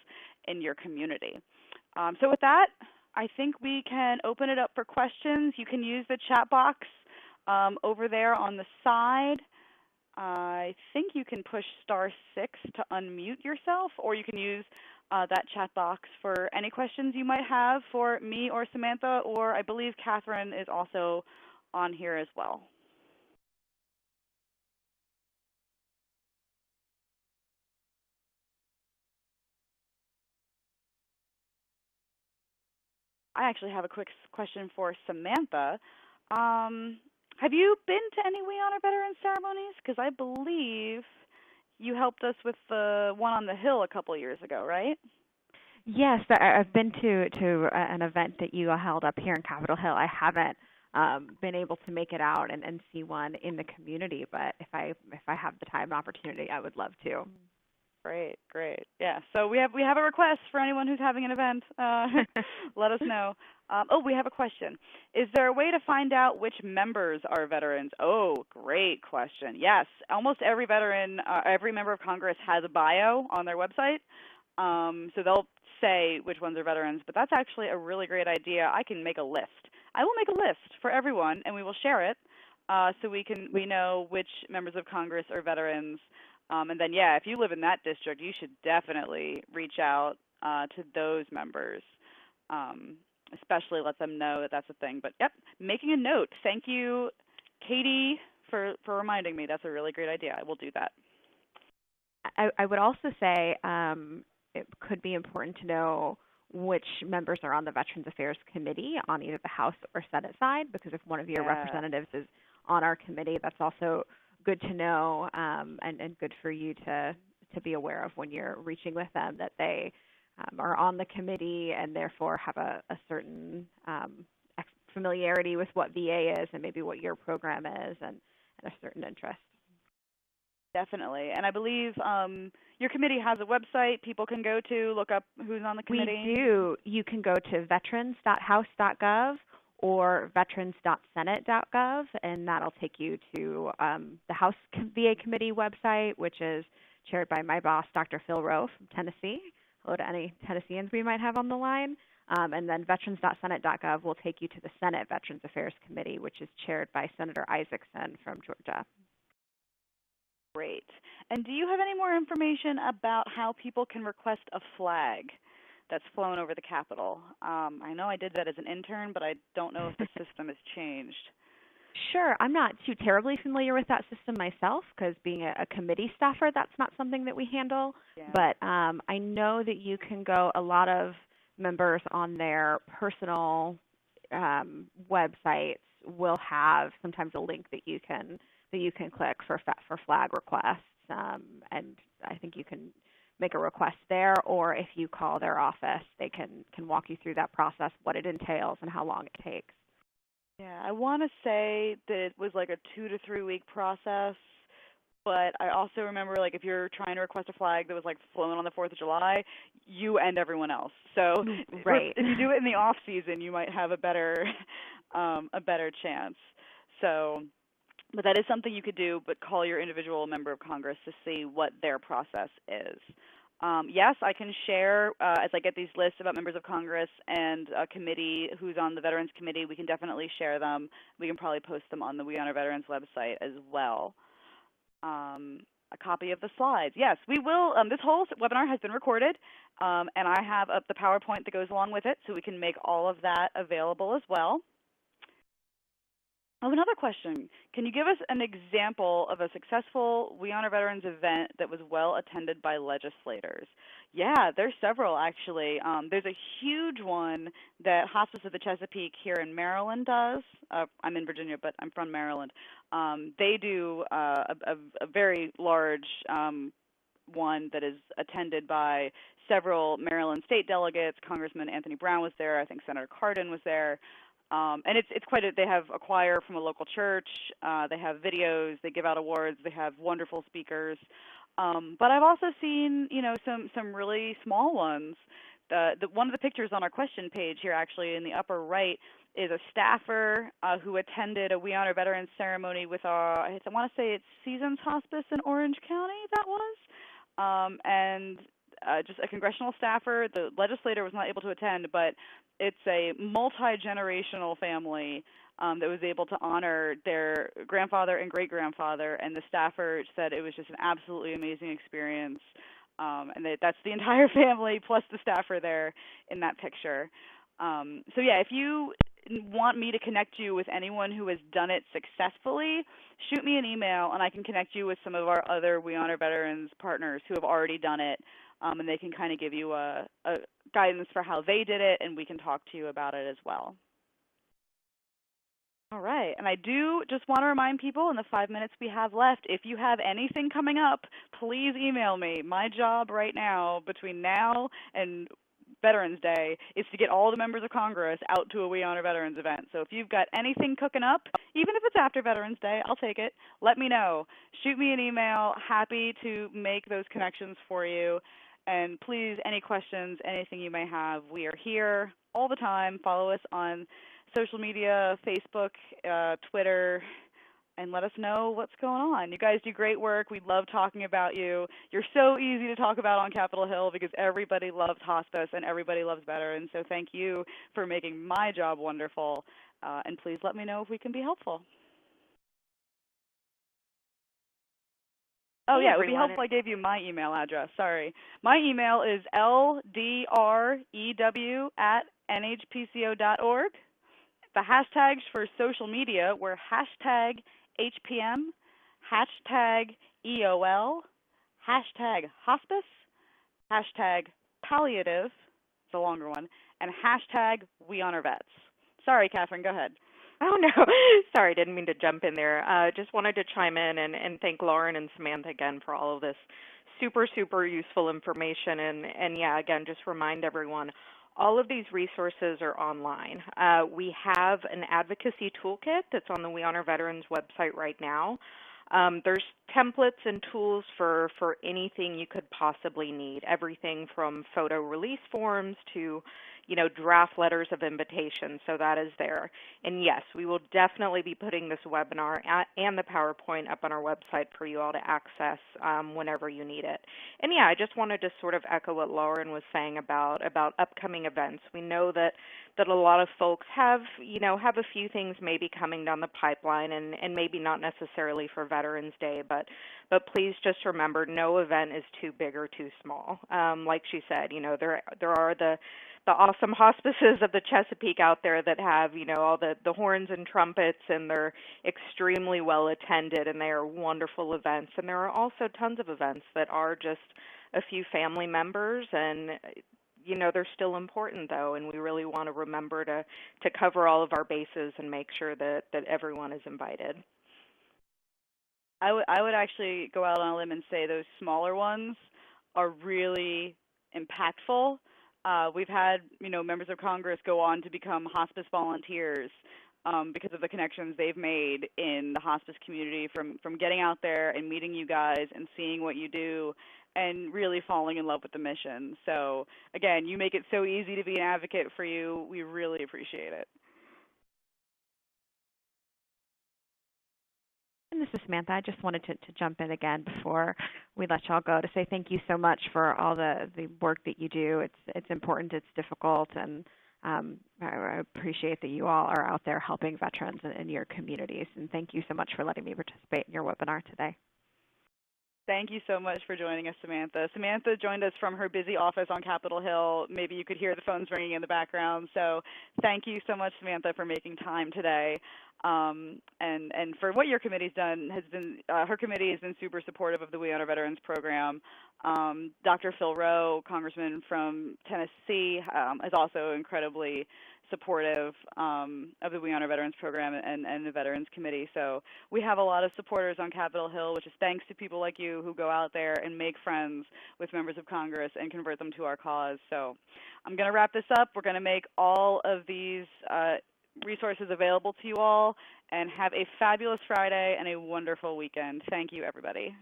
in your community. So with that, I think we can open it up for questions. You can use the chat box over there on the side. I think you can push *6 to unmute yourself, or you can use that chat box for any questions you might have for me or Samantha, or I believe Catherine is also on here as well. I actually have a quick question for Samantha. Have you been to any We Honor Veterans ceremonies? Because I believe you helped us with the one on the Hill a couple of years ago, right? Yes, I've been to an event that you held up here in Capitol Hill. I haven't been able to make it out and see one in the community, but if I have the time and opportunity, I would love to. Great. Yeah. So we have a request for anyone who's having an event. Let us know. We have a question. Is there a way to find out which members are veterans? Oh, great question. Yes, almost every veteran, every member of Congress has a bio on their website. So they'll say which ones are veterans, but that's actually a really great idea. I can make a list. I will make a list for everyone, and we will share it so we know which members of Congress are veterans. And then, if you live in that district, you should definitely reach out to those members, especially let them know that that's a thing. But, making a note. Thank you, Katie, for reminding me. That's a really great idea. I will do that. I would also say it could be important to know which members are on the Veterans Affairs Committee on either the House or Senate side, because if one of your representatives is on our committee, that's also good to know and good for you to be aware of when you're reaching with them, that they are on the committee and therefore have a certain familiarity with what VA is and maybe what your program is and a certain interest. Definitely. And I believe your committee has a website people can go to, look up who's on the committee. We do. You can go to veterans.house.gov or veterans.senate.gov, and that'll take you to the House VA Committee website, which is chaired by my boss, Dr. Phil Rowe from Tennessee. Hello to any Tennesseans we might have on the line. And then veterans.senate.gov will take you to the Senate Veterans Affairs Committee, which is chaired by Senator Isaacson from Georgia. Great. And do you have any more information about how people can request a flag that's flown over the Capitol? I know I did that as an intern, but I don't know if the system has changed. Sure. I'm not too terribly familiar with that system myself because being a committee staffer, that's not something that we handle. Yeah. But I know that you can go, a lot of members on their personal websites will have sometimes a link that you can click for flag requests. And I think you can make a request there, or if you call their office, they can walk you through that process, what it entails and how long it takes. Yeah, I want to say that it was like a 2 to 3 week process, but I also remember like if you're trying to request a flag that was like flown on the 4th of July, you and everyone else. So right. If you do it in the off season, you might have a better chance. So But that is something you could do, but call your individual member of Congress to see what their process is. Yes, I can share as I get these lists about members of Congress and a committee who's on the Veterans Committee. We can definitely share them. We can probably post them on the We Honor Veterans website as well. A copy of the slides. Yes, we will. This whole webinar has been recorded, and I have up the PowerPoint that goes along with it, so we can make all of that available as well. Oh, another question. Can you give us an example of a successful We Honor Veterans event that was well attended by legislators? Yeah, there's several actually. There's a huge one that Hospice of the Chesapeake here in Maryland does. I'm in Virginia, but I'm from Maryland. They do a very large one that is attended by several Maryland state delegates. Congressman Anthony Brown was there. I think Senator Cardin was there. And it's quite they have a choir from a local church. They have videos. They give out awards. They have wonderful speakers. But I've also seen, some really small ones. One of the pictures on our question page here, actually, in the upper right, is a staffer who attended a We Honor Veterans ceremony with I want to say it's Seasons Hospice in Orange County, that was. And just a congressional staffer. The legislator was not able to attend, but it's a multi-generational family that was able to honor their grandfather and great-grandfather, and the staffer said it was just an absolutely amazing experience. And that's the entire family plus the staffer there in that picture. So yeah, if you want me to connect you with anyone who has done it successfully, shoot me an email and I can connect you with some of our other We Honor Veterans partners who have already done it, and they can kind of give you a guidance for how they did it, and we can talk to you about it as well. All right, and I do just want to remind people in the 5 minutes we have left, if you have anything coming up, please email me. My job right now, between now and Veterans Day, is to get all the members of Congress out to a We Honor Veterans event. So if you've got anything cooking up, even if it's after Veterans Day, I'll take it. Let me know. Shoot me an email. Happy to make those connections for you. And please, any questions, anything you may have, we are here all the time. Follow us on social media, Facebook, Twitter, and let us know what's going on. You guys do great work. We love talking about you. You're so easy to talk about on Capitol Hill because everybody loves hospice and everybody loves veterans. So thank you for making my job wonderful. And please let me know if we can be helpful. Oh, yeah, it would be helpful if I gave you my email address. Sorry. My email is ldrew@nhpco.org. The hashtags for social media were hashtag HPM, hashtag EOL, hashtag hospice, hashtag palliative, it's a longer one, and hashtag We Honor Vets. Sorry, Catherine, go ahead. Oh, no. Sorry, didn't mean to jump in there. Just wanted to chime in and thank Lauren and Samantha again for all of this super, super useful information. And yeah, again, just remind everyone, all of these resources are online. We have an advocacy toolkit that's on the We Honor Veterans website right now. There's templates and tools for anything you could possibly need, everything from photo release forms to, draft letters of invitation, so that is there. And yes, we will definitely be putting this webinar and the PowerPoint up on our website for you all to access whenever you need it. And yeah, I just wanted to sort of echo what Lauren was saying about upcoming events. We know that a lot of folks have a few things maybe coming down the pipeline and maybe not necessarily for Veterans Day, but please just remember no event is too big or too small. Like she said, there are the awesome hospices of the Chesapeake out there that have, all the horns and trumpets, and they're extremely well attended, and they are wonderful events. And there are also tons of events that are just a few family members, and they're still important, though, and we really want to remember to cover all of our bases and make sure that everyone is invited. I would actually go out on a limb and say those smaller ones are really impactful. We've had, members of Congress go on to become hospice volunteers because of the connections they've made in the hospice community from getting out there and meeting you guys and seeing what you do and really falling in love with the mission. So, again, you make it so easy to be an advocate for you. We really appreciate it. Lauren, this is Samantha. I just wanted to jump in again before we let y'all go to say thank you so much for all the work that you do. It's important, it's difficult, and I appreciate that you all are out there helping veterans in your communities. And thank you so much for letting me participate in your webinar today. Thank you so much for joining us, Samantha. Samantha joined us from her busy office on Capitol Hill. Maybe you could hear the phones ringing in the background. So thank you so much, Samantha, for making time today. And for what your committee's done. Her committee has been super supportive of the We Honor Veterans program. Dr. Phil Rowe, Congressman from Tennessee, is also incredibly supportive of the We Honor Veterans program and the Veterans Committee. So we have a lot of supporters on Capitol Hill, which is thanks to people like you who go out there and make friends with members of Congress and convert them to our cause. So I'm going to wrap this up. We're going to make all of these resources available to you all, and have a fabulous Friday and a wonderful weekend. Thank you, everybody.